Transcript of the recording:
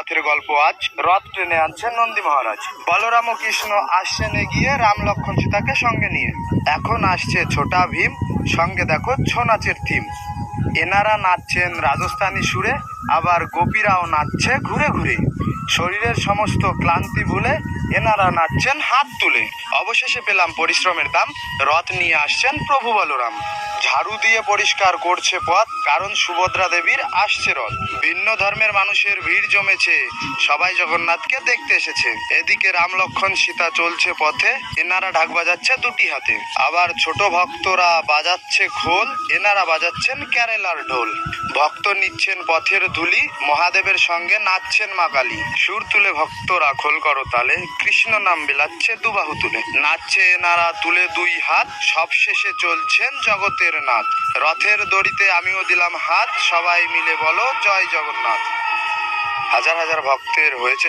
রথের গল্প আজ। রথ টেনে আনছেন নন্দী মহারাজ। বলরাম ও কৃষ্ণ আসছেন এগিয়ে, রাম লক্ষণ সীতাকে সঙ্গে নিয়ে। এখন আসছে ছোটা ভীম, সঙ্গে দেখো ছৌ নাচের থিম। এনারা নাচছেন রাজস্থানী সুরে, আবার গোপীরাও নাচছে ঘুরে ঘুরে। শরীরের সমস্ত ক্লান্তি ভুলে এনারা নাচছেন হাত তুলে। অবশেষে পেলাম পরিশ্রমের দাম, রথ নিয়ে আসছেন প্রভু বলরাম। ঝাড়ু দিয়ে পরিষ্কার করছে পথ, কারণ সুভদ্রা দেবীর আসছে রথ। ভিন্ন ধর্মের মানুষের ভিড় জমেছে, সবাই জগন্নাথকে দেখতে এসেছে। এদিকে রাম লক্ষণ সীতা চলছে পথে, এনারা ঢাক বাজাচ্ছে দুটি হাতে। আবার ছোট ভক্তরা বাজাচ্ছে খোল, এনারা বাজাচ্ছেন কেরালার ঢোল। ভক্ত নিচ্ছেন পথের ধুলি, মহাদেবের সঙ্গে নাচছেন মা কালী। সুর তুলে ভক্তরা খোল করো তালে, কৃষ্ণ নাম বিলাচ্ছে দুবাহু তুলে। নাচছে এনারা তুলে দুই হাত, সব শেষে চলছেন জগতের নাথ। রথের দড়িতে আমিও দিলাম হাত, সবাই মিলে বলো জয় জগন্নাথ। হাজার হাজার ভক্তের হয়েছে